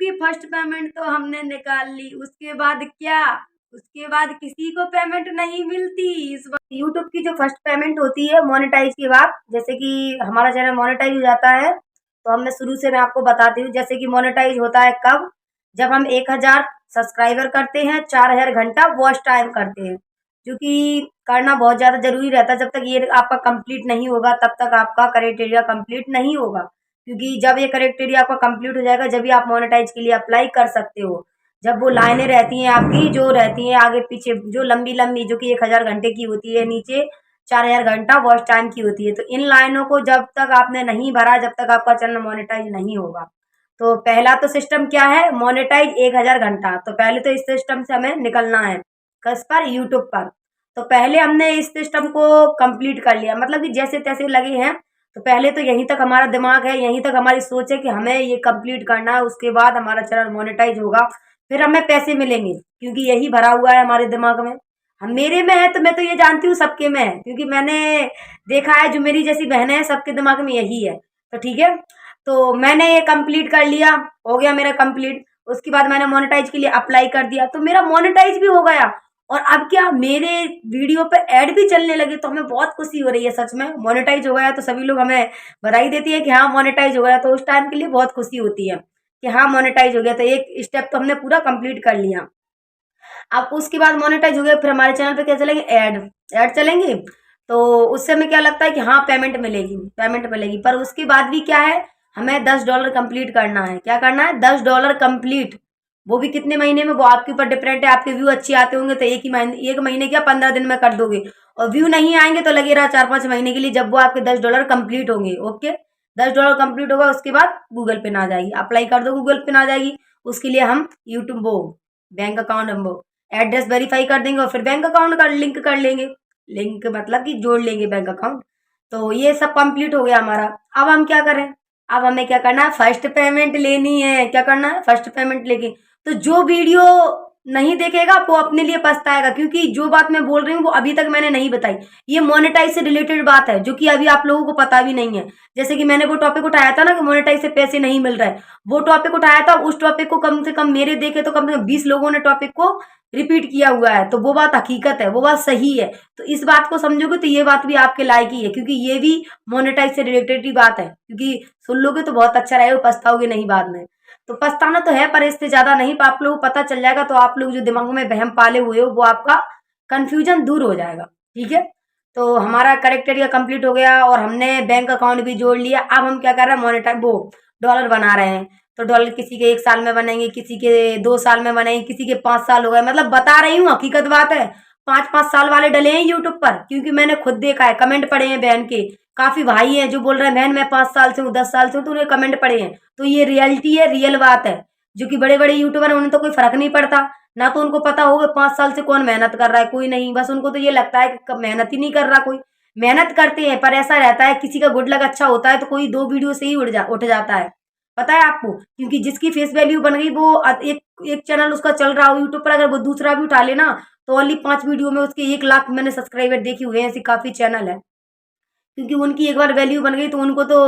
की first payment तो हमने निकाल ली, उसके बाद क्या? उसके बाद किसी को पेमेंट नहीं मिलती। इस वक़्त यूट्यूब की जो फर्स्ट पेमेंट होती है मोनेटाइज़ के बाद, जैसे कि हमारा चैनल मोनेटाइज़ हो जाता है, तो हमने शुरू से मैं आपको बताती हूँ, जैसे कि मोनेटाइज़ होता है कब? जब हम 1000 सब्सक्राइबर करते हैं, 4000 घंटा वॉच टाइम करते हैं, जो कि करना बहुत ज़्यादा ज़रूरी रहता है। जब तक ये आपका कंप्लीट नहीं होगा, तब तक आपका क्राइटेरिया कंप्लीट नहीं होगा। क्योंकि जब ये क्राइटेरिया आपका कंप्लीट हो जाएगा, जब भी आप मोनेटाइज के लिए अप्लाई कर सकते हो। जब वो लाइनें रहती हैं आपकी, जो रहती हैं आगे पीछे, जो लंबी लंबी, जो कि 1000 घंटे की होती है, नीचे 4000 घंटा वॉच टाइम की होती है, तो इन लाइनों को जब तक आपने नहीं भरा, जब तक आपका चैनल मोनेटाइज नहीं होगा। तो पहला तो सिस्टम क्या है, मोनेटाइज 1000 घंटा। तो पहले तो इस सिस्टम से हमें निकलना है, किस पर? यूट्यूब पर। तो पहले हमने इस सिस्टम को कंप्लीट कर लिया, मतलब कि जैसे तैसे लगे हैं। तो पहले तो यहीं तक हमारा दिमाग है, यहीं तक हमारी सोच है कि हमें ये कंप्लीट करना है, उसके बाद हमारा चैनल मोनेटाइज होगा, फिर हमें पैसे मिलेंगे, क्योंकि यही भरा हुआ है हमारे दिमाग में। हम, मेरे में है तो मैं तो ये जानती हूँ सबके में है, क्योंकि मैंने देखा है, जो मेरी जैसी बहनें हैं सबके दिमाग में यही है। तो ठीक है, तो मैंने ये कंप्लीट कर लिया, हो गया मेरा कंप्लीट। उसके बाद मैंने मोनेटाइज के लिए अप्लाई कर दिया, तो मेरा मोनेटाइज भी हो गया। और अब क्या, मेरे वीडियो पे ऐड भी चलने लगे, तो हमें बहुत खुशी हो रही है सच में। मोनेटाइज हो गया तो सभी लोग हमें बधाई देती है कि हाँ मोनेटाइज हो गया, तो उस टाइम के लिए बहुत खुशी होती है कि हाँ मोनेटाइज हो गया, तो एक स्टेप तो हमने पूरा कंप्लीट कर लिया। अब उसके बाद मोनेटाइज हो गया, फिर हमारे चैनल पे क्या चलेंगे? ऐड। ऐड चलेंगे, तो उससे हमें क्या लगता है कि हाँ पेमेंट मिलेगी, पेमेंट मिलेगी। पर उसके बाद भी क्या है, हमें $10 कंप्लीट करना है। क्या करना है? $10 कंप्लीट। वो भी कितने महीने में, वो आपके ऊपर डिपेंड है। आपके व्यू अच्छे आते होंगे तो एक महीने क्या 15 दिन में कर दोगे, और व्यू नहीं आएंगे तो लगे रहा 4-5 महीने के लिए, जब वो आपके $10 कंप्लीट होंगे। ओके, $10 कंप्लीट होगा, उसके बाद गूगल पे आ जाएगी, अप्लाई कर दो, गूगल पे आ जाएगी। उसके लिए हम यूट्यूब, वो बैंक अकाउंट, हम वो एड्रेस वेरीफाई कर देंगे, और फिर बैंक अकाउंट का लिंक कर लेंगे। लिंक मतलब कि जोड़ लेंगे बैंक अकाउंट। तो ये सब कंप्लीट हो गया हमारा। अब हम क्या करें? अब हमें क्या करना है? फर्स्ट पेमेंट लेनी है। क्या करना है? फर्स्ट पेमेंट लेके, तो जो वीडियो नहीं देखेगा वो अपने लिए पछताएगा, क्योंकि जो बात मैं बोल रही हूँ वो अभी तक मैंने नहीं बताई। ये मोनेटाइज से रिलेटेड बात है, जो कि अभी आप लोगों को पता भी नहीं है। जैसे कि मैंने वो टॉपिक उठाया था ना कि मोनेटाइज से पैसे नहीं मिल रहे, वो टॉपिक उठाया था। उस टॉपिक को कम से कम मेरे देखे तो कम से कम 20 लोगों ने टॉपिक को रिपीट किया हुआ है, तो वो बात हकीकत है, वो बात सही है। तो इस बात को समझोगे तो ये बात भी आपके लायक ही है, क्योंकि ये भी मोनेटाइज से रिलेटेड ही बात है। क्योंकि सुन लोगे तो बहुत अच्छा रहेगा, पछताओगे नहीं बाद में। तो पछताना तो है, पर इससे ज्यादा नहीं। आप लोगों को पता चल जाएगा, तो आप लोग जो दिमाग में वहम पाले हुए हो वो आपका कंफ्यूजन दूर हो जाएगा। ठीक है, तो हमारा करेक्टेरिया कंप्लीट हो गया, और हमने बैंक अकाउंट भी जोड़ लिया। अब हम क्या कर रहे हैं? मोनेटाइज, वो डॉलर बना रहे हैं। तो डॉलर किसी के 1 साल में बनेंगे, किसी के 2 साल में बनेंगे, किसी के 5 साल हो गए। मतलब बता रही हूँ, हकीकत बात है। 5-5 साल वाले डले हैं यूट्यूब पर, क्योंकि मैंने खुद देखा है, कमेंट पड़े हैं बहन के। काफी भाई हैं जो बोल रहे हैं बहन मैं 5 साल से हूँ, 10 साल से हूँ, तो उन्हें कमेंट पड़े हैं। तो ये रियलिटी है, रियल बात है। जो कि बड़े बड़े यूट्यूबर हैं, उन्हें तो कोई फर्क नहीं पड़ता ना। तो उनको पता होगा 5 साल से कौन मेहनत कर रहा है, कोई नहीं। बस उनको तो ये लगता है कि मेहनत ही नहीं कर रहा कोई। मेहनत करते हैं, पर ऐसा रहता है, किसी का गुड लक अच्छा होता है तो कोई 2 वीडियो से ही उठ जाता है। पता है आपको? क्योंकि जिसकी फेस वैल्यू बन गई, वो एक एक चैनल उसका चल रहा हो यूट्यूब पर, अगर वो दूसरा भी उठा लेना, तो ओनली 5 वीडियो में उसके 1 लाख मैंने सब्सक्राइबर देखे हुए हैं। ऐसी काफी चैनल है, क्योंकि उनकी एक बार वैल्यू बन गई तो उनको तो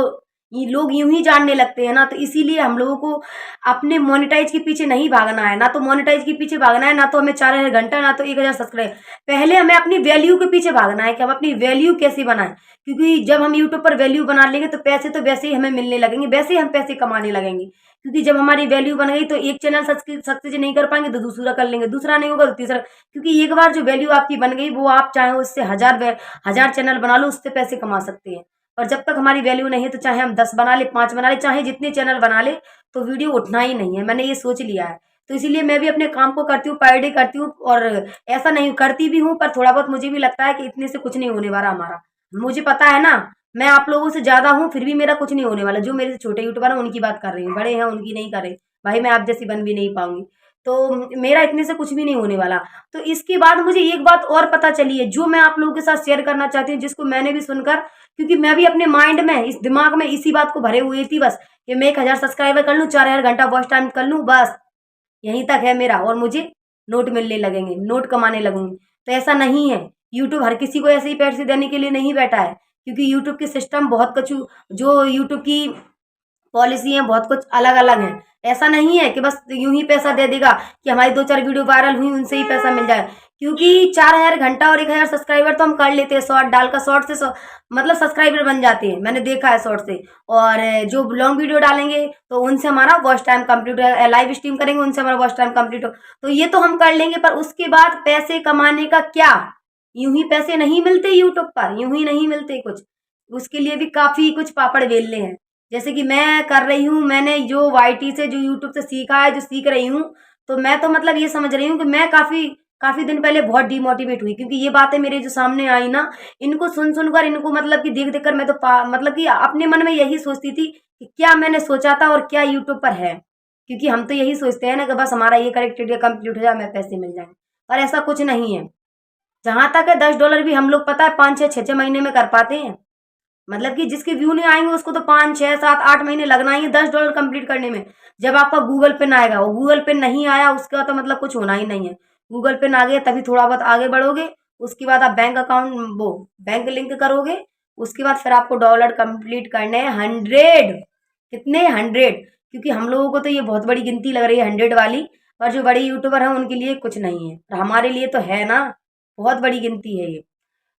ये लोग यूं ही जानने लगते हैं ना। तो इसीलिए हम लोगों को अपने मोनेटाइज के पीछे नहीं भागना है, ना तो मोनेटाइज के पीछे भागना है, ना तो हमें 4000 घंटा, ना तो 1000 सब्सक्राइब। पहले हमें अपनी वैल्यू के पीछे भागना है कि हम अपनी वैल्यू कैसे बनाएं। क्योंकि जब हम यूट्यूब पर वैल्यू बना लेंगे तो पैसे तो वैसे ही हमें मिलने लगेंगे, वैसे ही हम पैसे कमाने लगेंगे। क्योंकि जब हमारी वैल्यू बन गई तो एक चैनल सक्सेस नहीं कर पाएंगे तो दूसरा कर लेंगे, दूसरा नहीं होगा तो तीसरा। क्योंकि एक बार जो वैल्यू आपकी बन गई, वो आप चाहे उससे हजार चैनल बना लो, उससे पैसे कमा सकते हैं। और जब तक हमारी वैल्यू नहीं है, तो चाहे हम 10 बना ले, 5 बना ले, चाहे जितने चैनल बना ले, तो वीडियो उठना ही नहीं है। मैंने ये सोच लिया है। तो इसीलिए मैं भी अपने काम को करती हूँ, पर डे करती हूँ। और ऐसा नहीं करती भी हूँ, पर थोड़ा बहुत मुझे भी लगता है कि इतने से कुछ नहीं होने वाला हमारा। मुझे पता है ना, मैं आप लोगों से ज्यादा हूँ, फिर भी मेरा कुछ नहीं होने वाला। जो मेरे से छोटे यूट्यूबर हैं उनकी बात कर रही हूँ, बड़े हैं उनकी नहीं कर रही। भाई मैं आप जैसी बन भी नहीं पाऊंगी। तो मेरा इतने से कुछ भी नहीं होने वाला। तो इसके बाद मुझे एक बात और पता चली है, जो मैं आप लोगों के साथ शेयर करना चाहती हूँ, जिसको मैंने भी सुनकर, क्योंकि मैं भी अपने माइंड में, इस दिमाग में इसी बात को भरे हुई थी बस, कि मैं 1000 सब्सक्राइबर कर लूँ, 4000 घंटा वॉच टाइम कर लूँ, बस यहीं तक है मेरा। और मुझे नोट मिलने लगेंगे, नोट कमाने लगूंगी। तो ऐसा नहीं है। यूट्यूब हर किसी को ऐसे ही पैसे देने के लिए नहीं बैठा है, क्योंकि यूट्यूब की सिस्टम बहुत कछु, जो यूट्यूब की पॉलिसी है, बहुत कुछ अलग अलग है। ऐसा नहीं है कि बस यूं ही पैसा दे देगा कि हमारी 2-4 वीडियो वायरल हुई उनसे ही पैसा मिल जाए, क्योंकि 4000 घंटा और 1000 सब्सक्राइबर तो हम कर लेते हैं शॉर्ट डालकर। शॉर्ट से मतलब सब्सक्राइबर बन जाते हैं, मैंने देखा है शॉर्ट से। और जो लॉन्ग वीडियो डालेंगे तो उनसे हमारा वॉच टाइम कंप्लीट हो, लाइव स्ट्रीम करेंगे उनसे हमारा वॉच टाइम कंप्लीट हो, तो ये तो हम कर लेंगे। पर उसके बाद पैसे कमाने का क्या? यूं ही पैसे नहीं मिलते यूट्यूब पर, यूं ही नहीं मिलते कुछ। उसके लिए भी काफी कुछ पापड़ बेलने हैं। जैसे कि मैं कर रही हूँ, मैंने जो वाईटी से जो यूट्यूब से सीखा है, जो सीख रही हूँ, तो मैं तो मतलब ये समझ रही हूँ कि मैं काफी काफी दिन पहले बहुत डिमोटिवेट हुई, क्योंकि ये बातें मेरे जो सामने आई ना, इनको सुन सुनकर, इनको मतलब कि देख देख कर मैं तो मतलब कि अपने मन में यही सोचती थी कि क्या मैंने सोचा था और क्या यूट्यूब पर है। क्योंकि हम तो यही सोचते हैं ना कि बस हमारा ये करेक्टेड कंप्लीट हो जाए, हमें पैसे मिल जाए, पर ऐसा कुछ नहीं है। जहाँ तक है $10 भी हम लोग पता है 5-6 महीने में कर पाते हैं। मतलब कि जिसके व्यू नहीं आएंगे उसको तो 5-6-7-8 महीने लगना ही है $10 कंप्लीट करने में। जब आपका गूगल पिन आएगा, वो गूगल पिन नहीं आया उसका तो मतलब कुछ होना ही नहीं है। गूगल पिन आ गया तभी थोड़ा बहुत आगे बढ़ोगे। उसके बाद आप बैंक अकाउंट वो बैंक लिंक करोगे। उसके बाद फिर आपको डॉलर कंप्लीट करने हैं 100। कितने? 100। क्योंकि हम लोगों को तो ये बहुत बड़ी गिनती लग रही है 100 वाली, पर जो बड़ी यूट्यूबर हैं उनके लिए कुछ नहीं है, और हमारे लिए तो है ना, बहुत बड़ी गिनती है ये।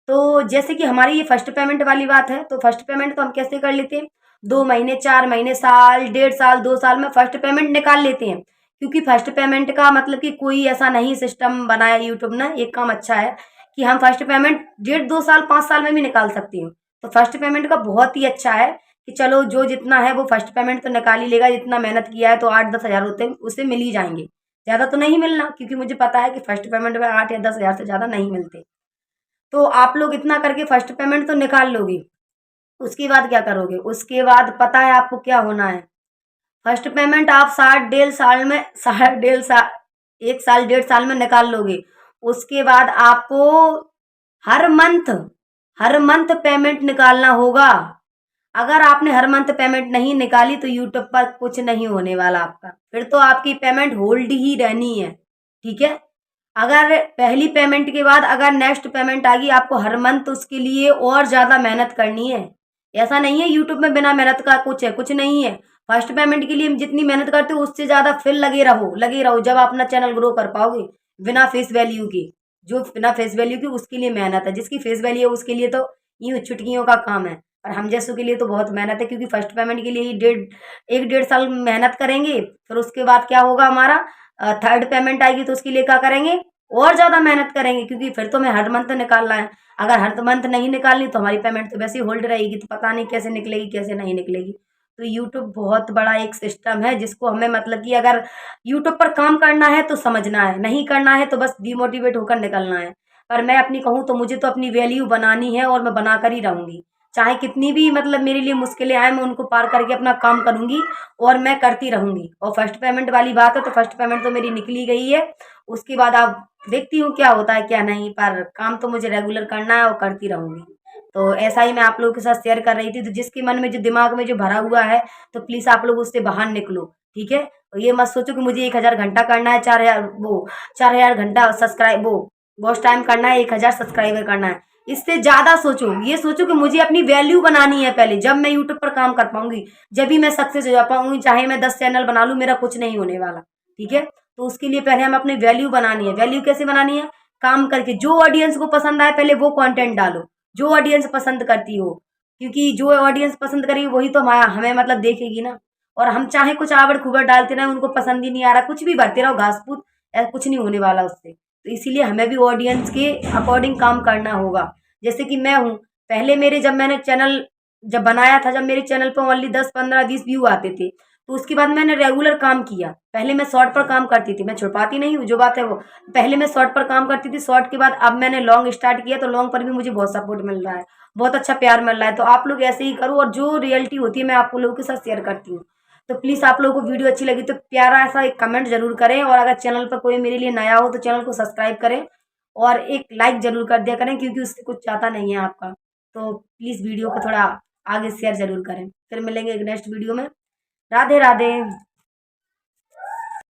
तो जैसे कि हमारी ये फर्स्ट पेमेंट वाली बात है, तो फर्स्ट पेमेंट तो हम कैसे कर लेते हैं? 2 महीने, 4 महीने, साल, 1.5 साल, 2 साल में फर्स्ट पेमेंट निकाल लेते हैं। क्योंकि फर्स्ट पेमेंट का मतलब कि कोई ऐसा नहीं सिस्टम बनाया यूट्यूब ने, एक काम अच्छा है कि हम फर्स्ट पेमेंट 1.5, 2 साल, 5 साल में भी निकाल सकती हूँ। तो फर्स्ट पेमेंट का बहुत ही अच्छा है कि चलो जो जितना है वो फर्स्ट पेमेंट तो निकाल ही लेगा। जितना मेहनत किया है तो 8-10 हज़ार होते हैं, उसे मिल ही जाएंगे। ज़्यादा तो नहीं मिलना, क्योंकि मुझे पता है कि फर्स्ट पेमेंट में 8 या 10 हज़ार से ज़्यादा नहीं मिलते। तो आप लोग इतना करके फर्स्ट पेमेंट तो निकाल लोगे। उसके बाद क्या करोगे? उसके बाद पता है आपको क्या होना है? फर्स्ट पेमेंट आप 60 1.5 साल में, 1.5 साल, 1 साल 1.5 साल में निकाल लोगे। उसके बाद आपको हर मंथ हर मंथ पेमेंट निकालना होगा। अगर आपने हर मंथ पेमेंट नहीं निकाली तो यूट्यूब पर कुछ नहीं होने वाला आपका, फिर तो आपकी पेमेंट होल्ड ही रहनी है। ठीक है? अगर पहली पेमेंट के बाद अगर नेक्स्ट पेमेंट आ गई, आपको हर मंथ उसके लिए और ज़्यादा मेहनत करनी है। ऐसा नहीं है यूट्यूब में बिना मेहनत का कुछ है, कुछ नहीं है। फर्स्ट पेमेंट के लिए जितनी मेहनत करते हो उससे ज़्यादा फिर लगे रहो, जब आप अपना चैनल ग्रो कर पाओगे बिना फेस वैल्यू के। जो बिना फेस वैल्यू के उसके लिए मेहनत है, जिसकी फेस वैल्यू है उसके लिए तो यूँ चुटकियों का काम है। और हम जैसों के लिए तो बहुत मेहनत है, क्योंकि फर्स्ट पेमेंट के लिए ही 1-1.5 साल मेहनत करेंगे। फिर उसके बाद क्या होगा हमारा? थर्ड पेमेंट आएगी तो उसके लिए क्या करेंगे? और ज़्यादा मेहनत करेंगे, क्योंकि फिर तो हमें हर मंथ निकालना है। अगर हर मंथ नहीं निकालनी तो हमारी पेमेंट तो वैसे ही होल्ड रहेगी, तो पता नहीं कैसे निकलेगी कैसे नहीं निकलेगी। तो यूट्यूब बहुत बड़ा एक सिस्टम है जिसको हमें मतलब कि अगर यूट्यूब पर काम करना है तो समझना है, नहीं करना है तो बस डिमोटिवेट होकर निकलना है। पर मैं अपनी कहूँ तो मुझे तो अपनी वैल्यू बनानी है और मैं बनाकर ही रहूँगी। चाहे कितनी भी मतलब मेरे लिए मुश्किलें आए, मैं उनको पार करके अपना काम करूँगी और मैं करती रहूँगी। और फर्स्ट पेमेंट वाली बात है तो फर्स्ट पेमेंट तो मेरी निकली गई है। उसके बाद आप देखती हूँ क्या होता है क्या नहीं, पर काम तो मुझे रेगुलर करना है और करती रहूँगी। तो ऐसा ही मैं आप लोगों के साथ शेयर कर रही थी। तो जिसके मन में जो दिमाग में जो भरा हुआ है तो प्लीज़ आप लोग उससे बाहर निकलो। ठीक है? और ये मत सोचो कि मुझे 1000 घंटा करना है, 4000 घंटा सब्सक्राइब वो वॉच टाइम करना है, 1000 सब्सक्राइबर करना है। इससे ज़्यादा सोचो, ये सोचो कि मुझे अपनी वैल्यू बनानी है पहले। जब मैं यूट्यूब पर काम कर पाऊंगी, जब भी मैं सक्सेस हो जा पाऊंगी। चाहे मैं 10 चैनल बना लूँ, मेरा कुछ नहीं होने वाला। ठीक है? तो उसके लिए पहले हम अपनी वैल्यू बनानी है। वैल्यू कैसे बनानी है? काम करके। जो ऑडियंस को पसंद आए पहले वो कंटेंट डालो, जो ऑडियंस पसंद करती हो। क्योंकि जो ऑडियंस पसंद करेगी वही तो हमें मतलब देखेगी ना। और हम चाहे कुछ आबड़ खूबड़ डालते रहे, उनको पसंद ही नहीं आ रहा, कुछ भी भरते रहो घास फूस, कुछ नहीं होने वाला उससे। तो इसीलिए हमें भी ऑडियंस के अकॉर्डिंग काम करना होगा। जैसे कि मैं हूँ, पहले मेरे जब मैंने चैनल जब बनाया था, जब मेरे चैनल पर ओनली 10, 15, 20 व्यू आते थे, तो उसके बाद मैंने रेगुलर काम किया। पहले मैं शॉर्ट पर काम करती थी, मैं छुपाती नहीं हूँ जो बात है वो। पहले मैं शॉर्ट पर काम करती थी, शॉर्ट के बाद अब मैंने लॉन्ग स्टार्ट किया, तो लॉन्ग पर भी मुझे बहुत सपोर्ट मिल रहा है, बहुत अच्छा प्यार मिल रहा है। तो आप लोग ऐसे ही करो, और जो रियलिटी होती है मैं आप लोगों के साथ शेयर करती हूँ। तो प्लीज़ आप लोगों को वीडियो अच्छी लगी तो प्यारा ऐसा एक कमेंट जरूर करें, और अगर चैनल पर कोई मेरे लिए नया हो तो चैनल को सब्सक्राइब करें, और एक लाइक जरूर कर दिया करें, क्योंकि उससे कुछ चाहता नहीं है आपका। तो प्लीज़ वीडियो को थोड़ा आगे शेयर जरूर करें। फिर मिलेंगे एक नेक्स्ट वीडियो में। राधे राधे।